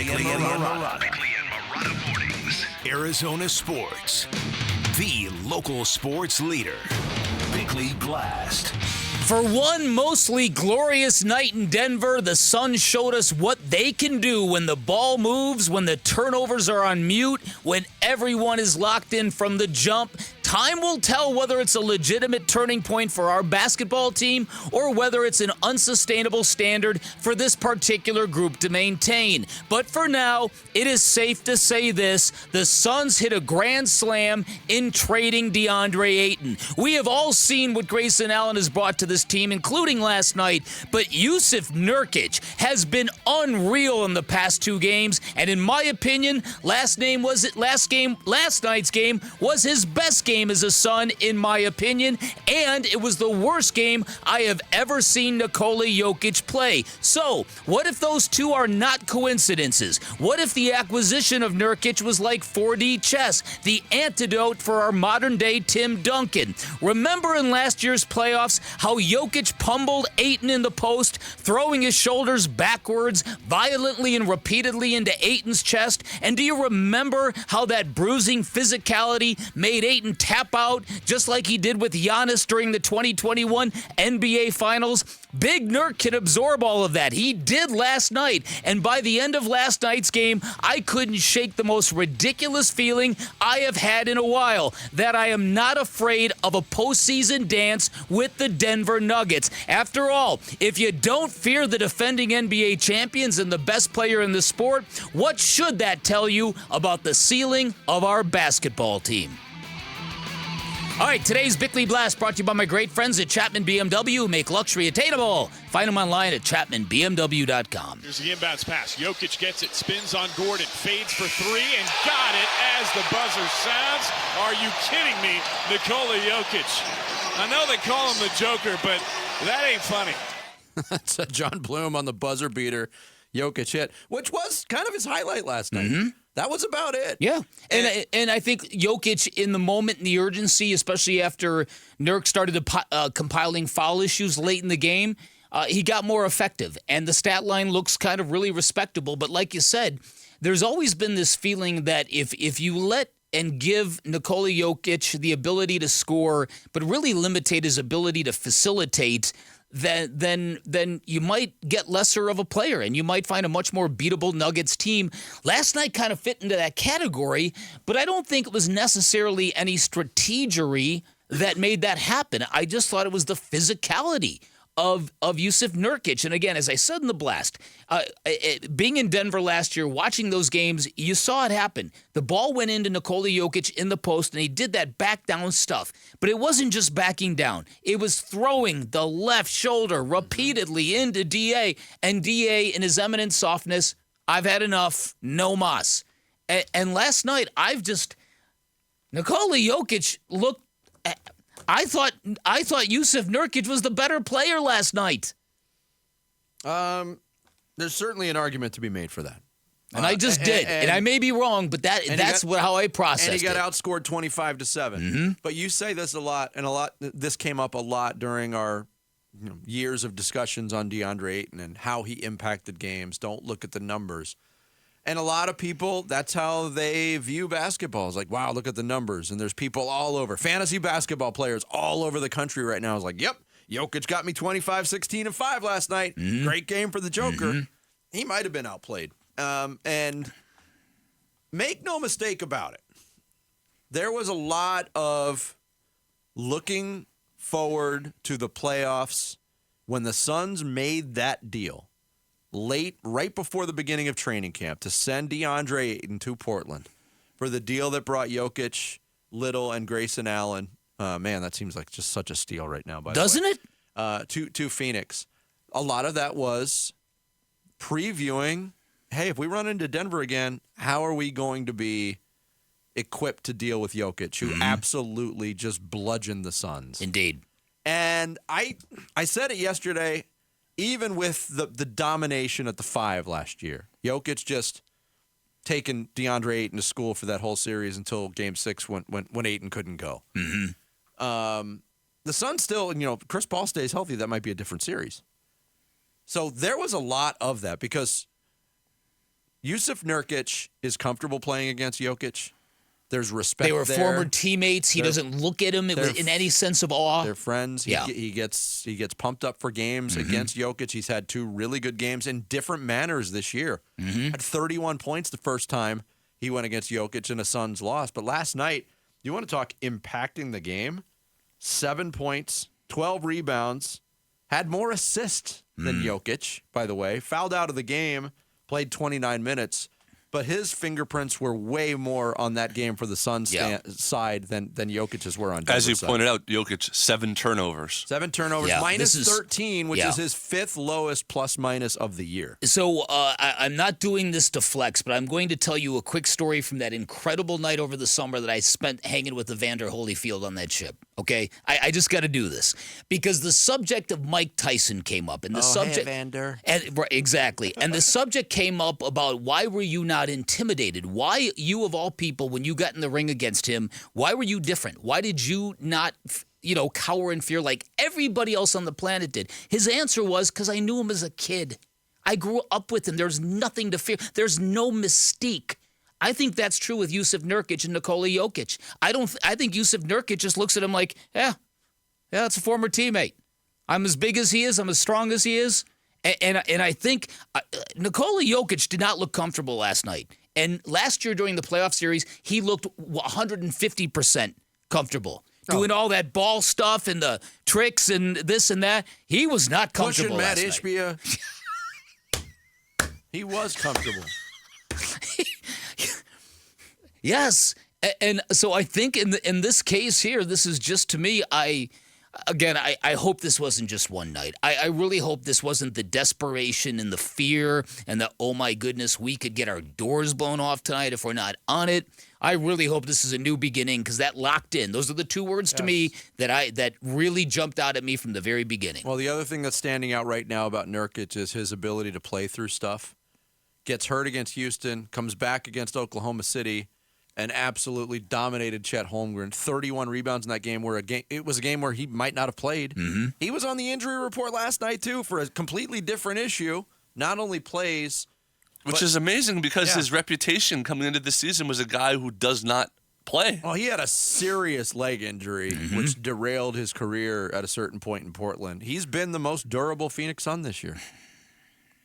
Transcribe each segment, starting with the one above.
Bickley and Marotta Mornings. Arizona Sports. The local sports leader. Bickley Blast. For one mostly glorious night in Denver, the Suns showed us what they can do when the ball moves, when the turnovers are on mute, when everyone is locked in from the jump. Time will tell whether it's a legitimate turning point for our basketball team or whether it's an unsustainable standard for this particular group to maintain. But for now, it is safe to say this: the Suns hit a grand slam in trading DeAndre Ayton. We have all seen what Grayson Allen has brought to this team, including last night, but Jusuf Nurkić has been unreal in the past two games, and in my opinion, last night's game was his best game as a Sun, in my opinion, and it was the worst game I have ever seen Nikola Jokić play. So, what if those two are not coincidences? What if the acquisition of Nurkić was like 4D chess, the antidote for our modern-day Tim Duncan? Remember in last year's playoffs how Jokić pummeled Ayton in the post, throwing his shoulders backwards violently and repeatedly into Ayton's chest? And do you remember how that bruising physicality made Ayton tap out just like he did with Giannis during the 2021 NBA Finals? Big Nurk can absorb all of that. He did last night, and by the end of last night's game, I couldn't shake the most ridiculous feeling I have had in a while, that I am not afraid of a postseason dance with the Denver Nuggets. After all, if you don't fear the defending NBA champions and the best player in the sport, what should that tell you about the ceiling of our basketball team? All right, today's Bickley Blast brought to you by my great friends at Chapman BMW, who make luxury attainable. Find them online at chapmanbmw.com. Here's the inbounds pass. Jokić gets it, spins on Gordon, fades for three, and got it as the buzzer sounds. Are you kidding me, Nikola Jokić? I know they call him the Joker, but that ain't funny. That's a John Bloom on the buzzer beater Jokić hit, which was kind of his highlight last night. Mm-hmm. That was about it. Yeah. And I think Jokić, in the moment, in the urgency, especially after Nurk started compiling foul issues late in the game, he got more effective. And the stat line looks kind of really respectable. But like you said, there's always been this feeling that if you let and give Nikola Jokić the ability to score, but really limitate his ability to facilitate, then you might get lesser of a player, and you might find a much more beatable Nuggets team. Last night kind of fit into that category, but I don't think it was necessarily any strategery that made that happen. I just thought it was the physicality of Jusuf Nurkić. And again, as I said in the blast, being in Denver last year, watching those games, you saw it happen. The ball went into Nikola Jokić in the post, and he did that back down stuff. But it wasn't just backing down. It was throwing the left shoulder repeatedly into DA. And DA, in his eminent softness, I've had enough, no mas. And last night, Nikola Jokić looked... I thought Jusuf Nurkić was the better player last night. There's certainly an argument to be made for that. And I just did. And I may be wrong, but that's how I processed it. And he got outscored 25-7. Mm-hmm. But you say this a lot, and this came up a lot during our years of discussions on DeAndre Ayton and how he impacted games. Don't look at the numbers. And a lot of people, that's how they view basketball. It's like, wow, look at the numbers. And there's people all over. Fantasy basketball players all over the country right now. It's like, yep, Jokić got me 25, 16, and 5 last night. Mm-hmm. Great game for the Joker. Mm-hmm. He might have been outplayed. And make no mistake about it. There was a lot of looking forward to the playoffs when the Suns made that deal. Right before the beginning of training camp, to send DeAndre Ayton to Portland for the deal that brought Jokić, Little, and Grayson Allen. Man, that seems like just such a steal right now. Doesn't it? To Phoenix. A lot of that was previewing, hey, if we run into Denver again, how are we going to be equipped to deal with Jokić, who absolutely just bludgeoned the Suns. Indeed. And I said it yesterday. Even with the domination at the 5 last year, Jokić just taking DeAndre Ayton to school for that whole series until Game 6 when Ayton couldn't go. Mm-hmm. The Suns still, Chris Paul stays healthy, that might be a different series. So there was a lot of that because Jusuf Nurkić is comfortable playing against Jokić. There's respect. They were there. former teammates. He doesn't look at him in any sense of awe. They're friends. He gets pumped up for games against Jokić. He's had 2 really good games in different manners this year. Had 31 points the first time he went against Jokić in a Suns loss. But last night, you want to talk impacting the game? 7 points, 12 rebounds, had more assists than Jokić, by the way. Fouled out of the game, played 29 minutes. But his fingerprints were way more on that game for the Suns side than Jokic's were on Denver's As you side. pointed out, Jokic, 7 turnovers. 7 turnovers, Yeah, minus this is- 13, which is his 5th lowest plus-minus of the year. So I'm not doing this to flex, but I'm going to tell you a quick story from that incredible night over the summer that I spent hanging with Evander Holyfield on that ship. Okay, I just got to do this because the subject of Mike Tyson came up, and the subject, Evander. exactly, and the subject came up about why were you not intimidated? Why you of all people, when you got in the ring against him, why were you different? Why did you not, cower in fear like everybody else on the planet did? His answer was because I knew him as a kid. I grew up with him. There's nothing to fear. There's no mystique. I think that's true with Jusuf Nurkić and Nikola Jokić. I think Jusuf Nurkić just looks at him like, yeah, it's a former teammate. I'm as big as he is. I'm as strong as he is. And I think Nikola Jokić did not look comfortable last night. And last year during the playoff series, he looked 150% comfortable. Doing all that ball stuff and the tricks and this and that. He was not comfortable Pushing Matt last night. Ishbia. He was comfortable. Yes. And so I think in this case here, this is just, to me, I hope this wasn't just one night. I really hope this wasn't the desperation and the fear and the, oh my goodness, we could get our doors blown off tonight if we're not on it. I really hope this is a new beginning because that locked in. Those are the 2 words to me that really jumped out at me from the very beginning. Well, the other thing that's standing out right now about Nurkić is his ability to play through stuff. Gets hurt against Houston, comes back against Oklahoma City, and absolutely dominated Chet Holmgren. 31 rebounds in that game where it was a game where he might not have played. He was on the injury report last night, too, for a completely different issue. Not only plays... Which is amazing because his reputation coming into the season was a guy who does not play. Well, he had a serious leg injury, which derailed his career at a certain point in Portland. He's been the most durable Phoenix Sun this year.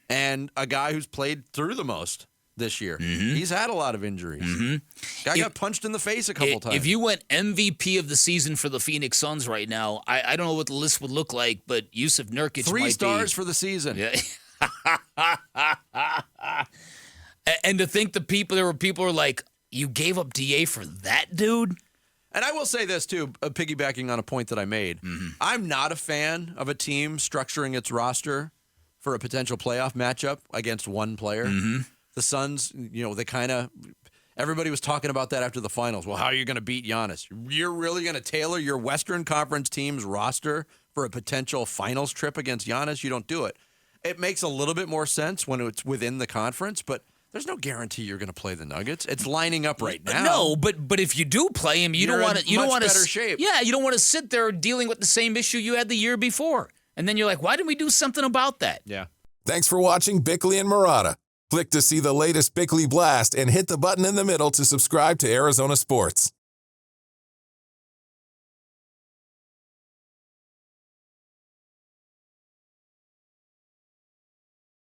And a guy who's played through the most this year. He's had a lot of injuries. Guy got punched in the face a couple times. If you went MVP of the season for the Phoenix Suns right now, I don't know what the list would look like, but Jusuf Nurkić 3 might stars be. for the season. Yeah. And to think there were people who are like, you gave up DA for that dude? And I will say this, too, piggybacking on a point that I made. I'm not a fan of a team structuring its roster for a potential playoff matchup against one player. The Suns, everybody was talking about that after the finals. Well, how are you going to beat Giannis? You're really going to tailor your Western Conference team's roster for a potential finals trip against Giannis? You don't do it. It makes a little bit more sense when it's within the conference, but there's no guarantee you're going to play the Nuggets. It's lining up right now. No, but if you do play him, you don't want to better shape. Yeah, you don't want to sit there dealing with the same issue you had the year before. And then you're like, why didn't we do something about that? Yeah. Thanks for watching Bickley and Murata. Click to see the latest Bickley Blast and hit the button in the middle to subscribe to Arizona Sports.